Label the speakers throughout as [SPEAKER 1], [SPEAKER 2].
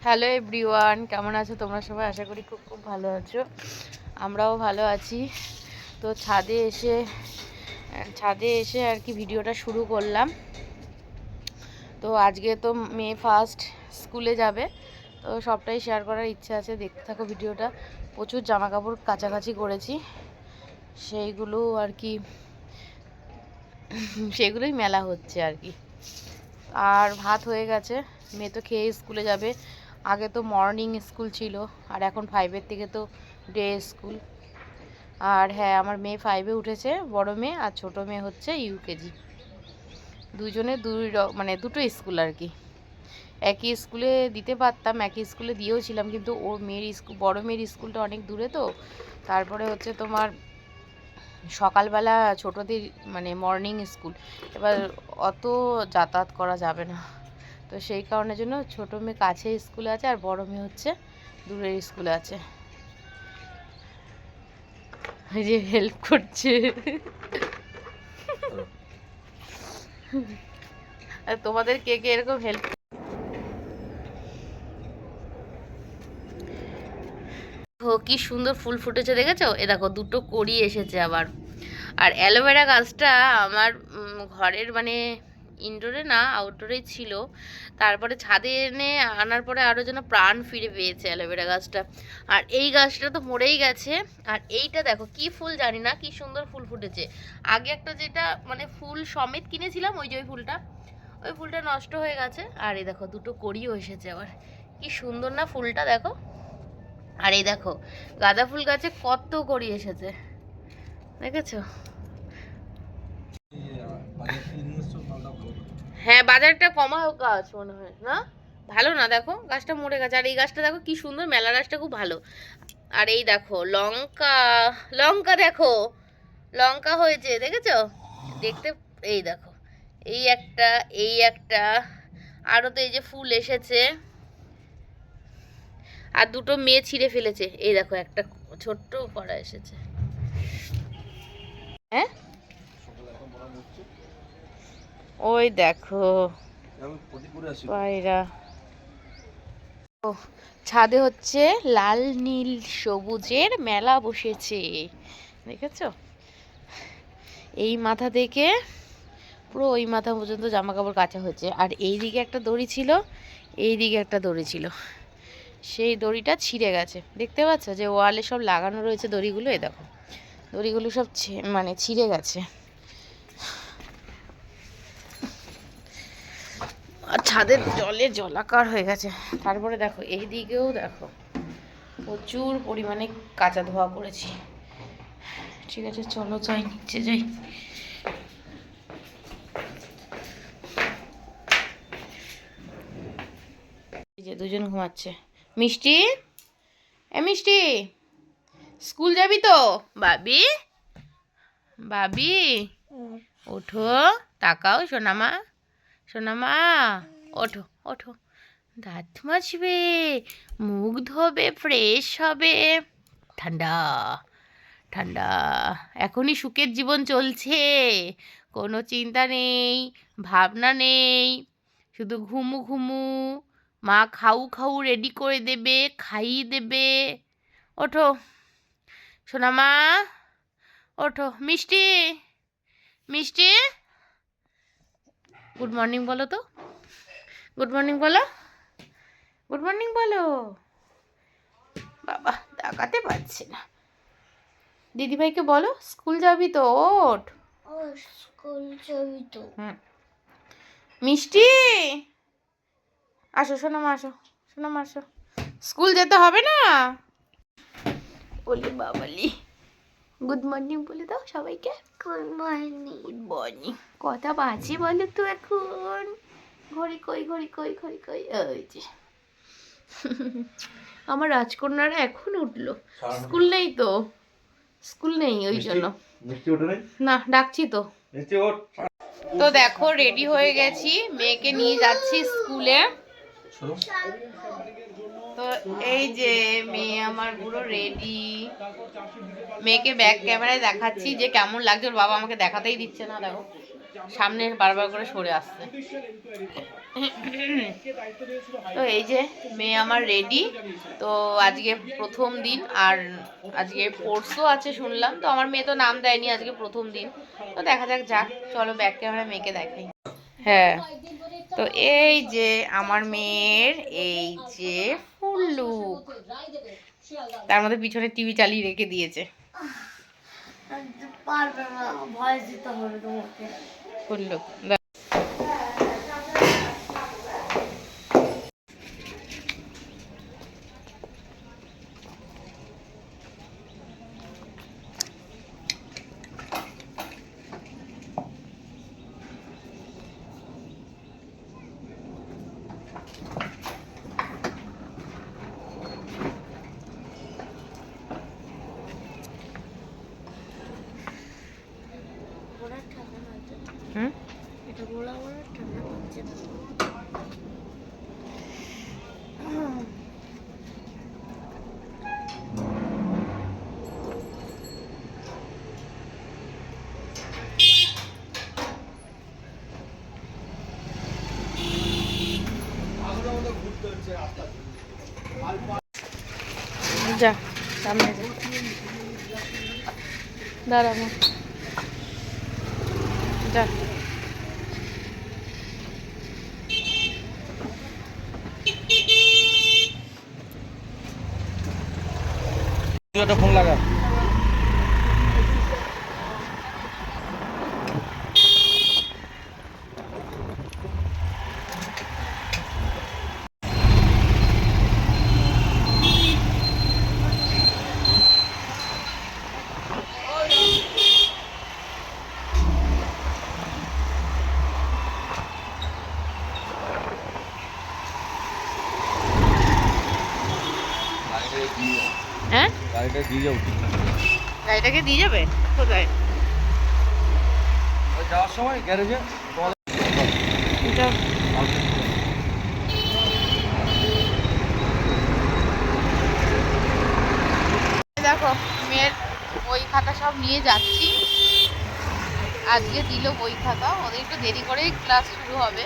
[SPEAKER 1] Hello everyone, কেমন আছো তোমরা সবাই? আশা করি খুব খুব ভালো আছো। আমরাও ভালো আছি। তো ছাদে এসে আর কি ভিডিওটা শুরু করলাম। তো আজকে তো মেয়ে ফার্স্ট স্কুলে যাবে, তো সবটাই শেয়ার করার ইচ্ছা আছে। দেখতে থাকো ভিডিওটা। প্রচুর জামা কাপড় কাচাকাচি করেছি, সেইগুলো আর কি সেগুলোই মেলা হচ্ছে আর কি। আর ভাত হয়ে গেছে, মেয়ে তো খেয়ে স্কুলে যাবে। আগে তো মর্নিং স্কুল ছিল, আর এখন 5-এর থেকে তো ডে স্কুল। আর হ্যাঁ, আমার মেয়ে 5-এ উঠেছে, বড় মেয়ে, আর ছোট মেয়ে হচ্ছে ইউকেজি। দুজনে দুটো স্কুল আর কি। একই স্কুলে দিতে পারতাম, একই স্কুলে দিয়েও ছিলাম, কিন্তু ওর বড় মেয়ের স্কুলটা অনেক দূরে, তো তারপরে হচ্ছে তোমার সকালবেলা ছোটদের মর্নিং স্কুল, এবার অত যাতায়াত করা যাবে না, তো সেই কারণের জন্য ছোটো মেয়ে কাছে স্কুলে আছে, আর বড় মেয়ে হচ্ছে দূরের স্কুলে আছে। এই যে হেল্প করছে। আর তোমাদের কে কে এরকম হেল্প? ও কি সুন্দর ফুল ফুটেছে, দেখেছো? এ দেখো, দুটো কড়ি এসেছে আবার। আর অ্যালোভেরা গাছটা আমার ঘরের ইনডোরে না, আউটডোরেই ছিল। তারপরে ছাদে এনে আনার পরে আরও যেন প্রাণ ফিরে পেয়েছে অ্যালোভেরা গাছটা। আর এই গাছটা তো মরেই গেছে। আর এইটা দেখো কি ফুল জানি না, কি সুন্দর ফুল ফুটেছে। আগে একটা যেটা ফুল সমেত কিনেছিলাম, ওই ফুলটা নষ্ট হয়ে গেছে। আর এই দেখো দুটো কড়িও এসেছে আবার। কি সুন্দর না ফুলটা, দেখো। আর এই দেখো গাঁদা ফুল গাছে কত কড়ি এসেছে, দেখেছো? হ্যাঁ, বাজারটা কমাও গাছ মনে হয় না, ভালো না, দেখো গাছটা মরে গেছে। আর এই গাছটা দেখো কি সুন্দর, মেলা গাছটা খুব ভালো। আর এই দেখো লঙ্কা, লঙ্কা দেখো, লঙ্কা হয়েছে, দেখেছো? দেখতে, এই দেখো, এই একটা আরো তো এই যে ফুল এসেছে। আর দুটো মেয়ে ছিঁড়ে ফেলেছে, এই দেখো একটা ছোট্ট করা এসেছে। হ্যাঁ, ওই দেখো পায়রা। ও, ছাদে হচ্ছে লাল নীল সবুজের মেলা বসেছে, দেখেছো? এই মাথা থেকে পুরো ওই মাথা পর্যন্ত জামা কাপড় কাচা হয়েছে। আর এই দিকে একটা দড়ি ছিল, এই দিকে একটা দড়ি ছিল, সেই দড়িটা ছিঁড়ে গেছে। দেখতে পাচ্ছ যে ওয়ালে সব লাগানো রয়েছে দড়িগুলো, এই দেখো দড়িগুলো সব ছিঁড়ে গেছে। আর ছাদের জলে জলাকার হয়ে গেছে। তারপরে দেখো এই দিকেও দেখো প্রচুর পরিমাণে কাঁচা ধোয়া করেছি। ঠিক আছে, চলো যাই, নিচে যাই। এই যে দুজন ঘুমাচ্ছে। মিষ্টি, মিষ্টি, স্কুল যাবি তো? বাবি, বাবি, ওঠো, তাকাও সোনামা, সোনামা, ওঠো ওঠো, দাঁত মাজবে, মুখ ধোবে, ফ্রেশ হবে। ঠান্ডা ঠান্ডা, এখনই সুখের জীবন চলছে, কোনো চিন্তা নেই, ভাবনা নেই, শুধু ঘুমু ঘুমু। মা খাউ খাউ রেডি করে দেবে, খাইয়ে দেবে। ওঠো সোনামা, ওঠো। মিষ্টি, মিষ্টি, গুড মর্নিং বলো তো, গুড মর্নিং বলো, গুড মর্নিং বলো। বাবা তাকাতে পারছে না। দিদিভাইকে বলো স্কুল যাবি তো, ওঠ। স্কুল যাবি তো। মিষ্টি, আসো সোনামা, আসো সোনামা, আসো। স্কুল যেতে হবে না? বলি বাবালি, গুড মর্নিং বলে দাও সবাইকে। Good morning, good morning. কথা বাজে বলো তো এখন। ঘড়ি কই, ঘড়ি কই, ঘড়ি কই, ওই যে আমার রাজকন্যারা এখন উঠলো। স্কুল নেই তো, স্কুল নেই ওই জন্য। না, ডাকছি তো। তো দেখো রেডি হয়ে গেছি, মেয়েকে নিয়ে যাচ্ছি স্কুলে। তো এই যে মেয়ে আমার পুরো রেডি। মেয়েকে ব্যাক ক্যামেরায় দেখাচ্ছি যে কেমন লাগছে, ওর বাবা আমাকে দেখাতেই দিচ্ছে না, দেখো সামনে বারবার করে সরে আসছে। তো এই যে মেয়ে আমার রেডি। তো আজকে প্রথম দিন, আর আজকে কোর্সও আছে শুনলাম। তো আমার মেয়ে তো নাম দেয়নি, আজকে প্রথম দিন। তো দেখা যাক যাক, চলো ব্যাক ক্যামেরা মেয়েকে দেখাই। হ্যাঁ, তো এই যে আমার মেয়ের এই যে ফুল লুক, তার মধ্যে পিছনে টিভি চালিয়ে রেখে দিয়েছে। ফুল লুক যা সামনে দাঁড়াবো, যা।
[SPEAKER 2] ফোন লাগা।
[SPEAKER 1] হ্যাঁ,
[SPEAKER 2] গাড়িটা দিয়ে যাও।
[SPEAKER 1] গাড়িটাকে দিয়ে যাবে কোথায়?
[SPEAKER 2] যাওয়ার সময় গ্যারেজে
[SPEAKER 1] দেখো মেয়ের বই খাতা সব নিয়ে যাচ্ছি। আজকে দিল বই খাতা, ওদের একটু দেরি করেই ক্লাস শুরু হবে।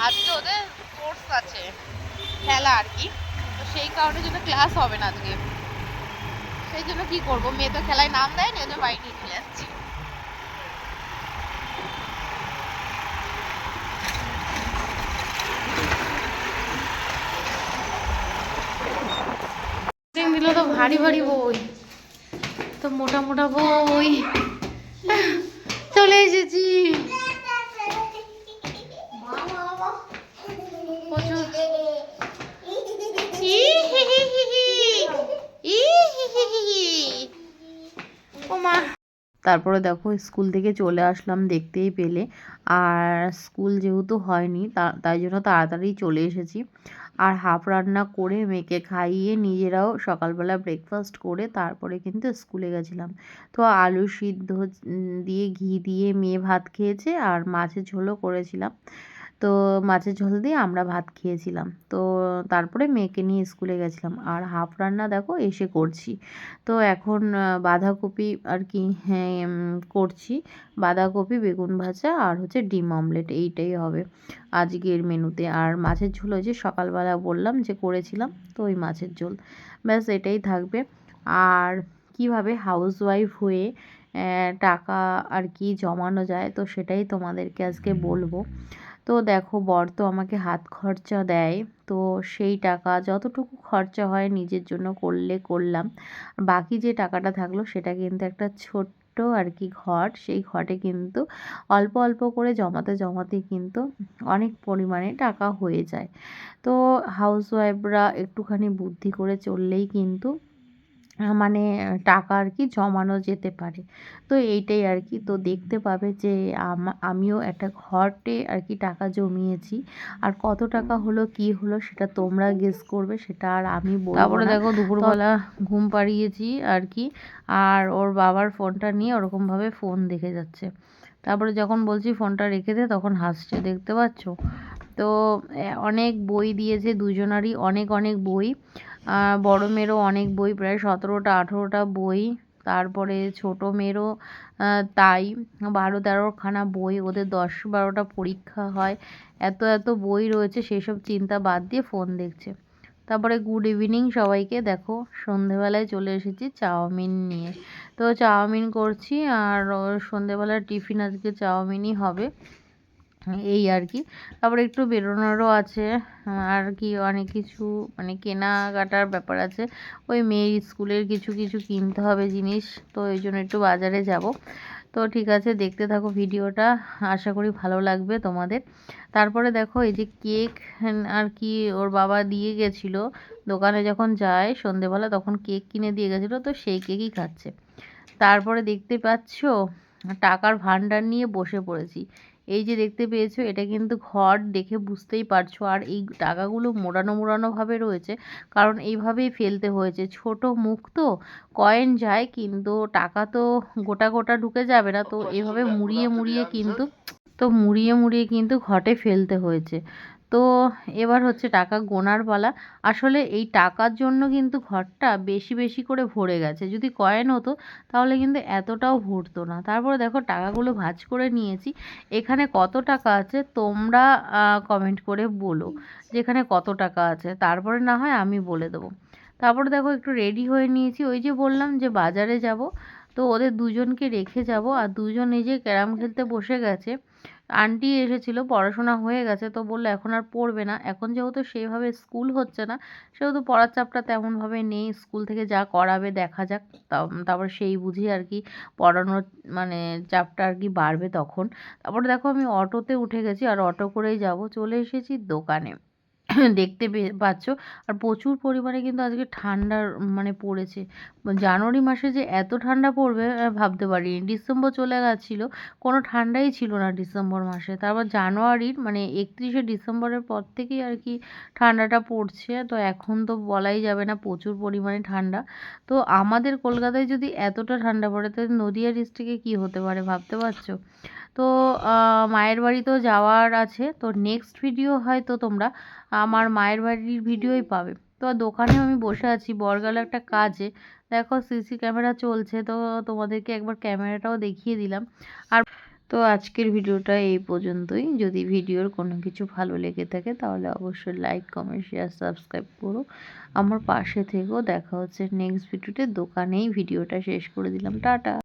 [SPEAKER 1] আজকে ওদের কোর্স আছে, খেলা আর কি। তো সেই কারণে জন্য ক্লাস হবে না আজকে। সেই জন্য কি করবো, মেয়ে তো খেলায় নাম দেয় না, ওই জন্য বাড়ি নিয়ে চলে যাচ্ছি। দিল তো ভারী ভারী বই, তো মোটা মোটা বই। চলে এসেছি। প্রচুর তারপরে দেখো স্কুল থেকে চলে আসলাম, দেখতেই পেলে। আর স্কুল যেহেতু হয়নি তাই জন্য তাড়াতাড়ি চলে এসেছি। আর হাফ রান্না করে মেয়েকে খাইয়ে নিজেরাও সকালবেলা ব্রেকফাস্ট করে তারপরে কিন্তু স্কুলে গেছিলাম। তো আলু সিদ্ধ দিয়ে ঘি দিয়ে মেয়ে ভাত খেয়েছে, আর মাছের ঝোলও করেছিলাম। তো মাছের ঝোল দিয়ে আমরা ভাত খেয়েছিলাম। তো তারপরে মেয়েকে নিয়ে স্কুলে গেছিলাম। আর হাফ রান্না দেখো এসে করছি। তো এখন বাঁধাকপি আর কি, হ্যাঁ, করছি। বাঁধাকপি, বেগুন ভাজা আর হচ্ছে ডিম অমলেট, এইটাই হবে আজকের মেনুতে। আর মাছের ঝোল ওই যে সকালবেলা বললাম যে করেছিলাম, তো ওই মাছের ঝোল, ব্যাস এটাই থাকবে। আর কিভাবে হাউসওয়াইফ হয়ে টাকা আর কি জমানো যায়, তো সেটাই তোমাদেরকে আজকে বলবো। তো দেখো বর তো আমাকে হাত খরচা দেয়, তো সেই টাকা যতটুকু খরচা হয় নিজের জন্য করলাম। বাকি যে টাকাটা থাকলো সেটা কিন্তু একটা ছোট্ট আর কি ঘর, সেই ঘরে কিন্তু অল্প অল্প করে জমাতে জমাতে কিন্তু অনেক পরিমাণে টাকা হয়ে যায়। তো হাউসওয়াইফরা একটুখানি বুদ্ধি করে চললেই কিন্তু মানে টাকা আর কি জমানো যেতে পারে। তো এইটাই আর কি। তো দেখতে পাবে যে আমিও একটা ঘরে আর কি টাকা জমিয়েছি। আর কত টাকা হলো কি হলো সেটা তোমরা গেস করবে, সেটা আর আমি বলবো না। তারপরে দেখো দুপুরবেলা ঘুম পাড়িয়েছি আর কি, আর ওর বাবার ফোনটা নিয়ে ওরকমভাবে ফোন দেখে যাচ্ছে। তারপরে যখন বলছি ফোনটা রেখে দে, তখন হাসছে, দেখতে পাচ্ছ। তো অনেক বই দিয়েছে দুজনারই, অনেক অনেক বই। বড় মেয়েরও অনেক বই, প্রায় 17টা 18টা বই। তারপরে ছোট মেয়েরও তাই 12-13খানা বই, ওদের 10-12টা পরীক্ষা হয়, এত এত বই রয়েছে, সেসব চিন্তা বাদ দিয়ে ফোন দেখছে। তারপরে গুড ইভিনিং সবাইকে। দেখো সন্ধেবেলায় চলে এসেছি চাউমিন নিয়ে, তো চাউমিন করছি আর সন্ধেবেলার টিফিন আজকে চাউমিনই হবে, এই আর কি। তারপরে একটু বেরোনোরও আছে আর কি, অনেক কিছু মানে কেনাকাটার ব্যাপার আছে, ওই মেয়ের স্কুলের কিছু কিছু কিনতে হবে জিনিস, তো এই জন্য একটু বাজারে যাব। তো ঠিক আছে, দেখতে থাকো ভিডিওটা, আশা করি ভালো লাগবে তোমাদের। তারপরে দেখো এই যে কেক আর কি ওর বাবা দিয়ে গেছিলো দোকানে, যখন যায় সন্ধেবেলা তখন কেক কিনে দিয়ে গেছিলো, তো সেই কেকই খাচ্ছে। তারপরে দেখতে পাচ্ছ টাকার ভান্ডার নিয়ে বসে পড়েছি। এই যে দেখতে পেয়েছো, এটা কিন্তু ঘর, দেখে বুঝতেই পারছো। আর এই টাকাগুলো মোড়ানো মোড়ানো ভাবে রয়েছে, কারণ এইভাবেই ফেলতে হয়েছে, ছোট মুখ তো, কয়েন যায় কিন্তু টাকা তো গোটা গোটা ঢুকে যাবে না, তো এভাবে মুড়িয়ে মুড়িয়ে কিন্তু ঘটে ফেলতে হয়েছে। তো এবার হচ্ছে টাকা গোনার পালা। আসলে এই টাকার জন্য কিন্তু ঘরটা বেশি বেশি করে ভরে গেছে, যদি কয়েন হতো তাহলে কিন্তু এতটাও ভরতো না। তারপরে দেখো টাকাগুলো ভাঁজ করে নিয়েছি। এখানে কত টাকা আছে তোমরা কমেন্ট করে বলো যেখানে কত টাকা আছে, তারপরে না হয় আমি বলে দেবো। তারপরে দেখো একটু রেডি হয়ে নিয়েছি, ওই যে বললাম যে বাজারে যাব, তো ওদের দুজনকে রেখে যাব, আর দুজন এই যে ক্যারাম খেলতে বসে গেছে। আন্টি এসেছিল, পড়াশোনা হয়ে গেছে, তো বললো এখন আর পড়বে না, এখন যেহেতু সেইভাবে স্কুল হচ্ছে না সেহেতু পড়ার চাপটা তেমনভাবে নেই, স্কুল থেকে যা করাবে দেখা যাক, তারপর সেই বুঝি আর কি পড়ানোর মানে চাপটা আর কি বাড়বে তখন। তারপরে দেখো আমি অটোতে উঠে গেছি, আর অটো করেই যাব, চলে এসেছি দোকানে। দেখতে পাচ্ছ, আর প্রচুর পরিমাণে কিন্তু আজকে ঠান্ডার মানে পড়েছে। জানুয়ারি মাসে যে এত ঠান্ডা পড়বে ভাবতে পারিনি। ডিসেম্বর চলে গেছিলো, কোনো ঠান্ডাই ছিল না ডিসেম্বর মাসে, তারপর জানুয়ারির মানে 31শে ডিসেম্বরের পর থেকেই আর কি ঠান্ডাটা পড়ছে। তো এখন তো বলাই যাবে না, প্রচুর পরিমাণে ঠান্ডা। তো আমাদের কলকাতায় যদি এতটা ঠান্ডা পড়ে, তাহলে নদিয়া ডিস্ট্রিক্টে কী হতে পারে ভাবতে পারছো? তো মায়ের বাড়িতেও যাওয়ার আছে, তো নেক্সট ভিডিও হয়তো তোমরা আমার মায়ের বাড়ির ভিডিওই পাবে। তো দোকানে আমি বসে আছি, বড় একটা কাজে, দেখো সিসি ক্যামেরা চলছে, তো তোমাদেরকে একবার ক্যামেরাটাও দেখিয়ে দিলাম। আর তো আজকের ভিডিওটা এই পর্যন্তই। যদি ভিডিওর কোনো কিছু ভালো লেগে থাকে তাহলে অবশ্যই লাইক, কমেন্ট, শেয়ার, সাবস্ক্রাইব করো, আমার পাশে থেকেও। দেখা হচ্ছে নেক্সট ভিডিওতে। দোকানেই ভিডিওটা শেষ করে দিলাম, টাটা।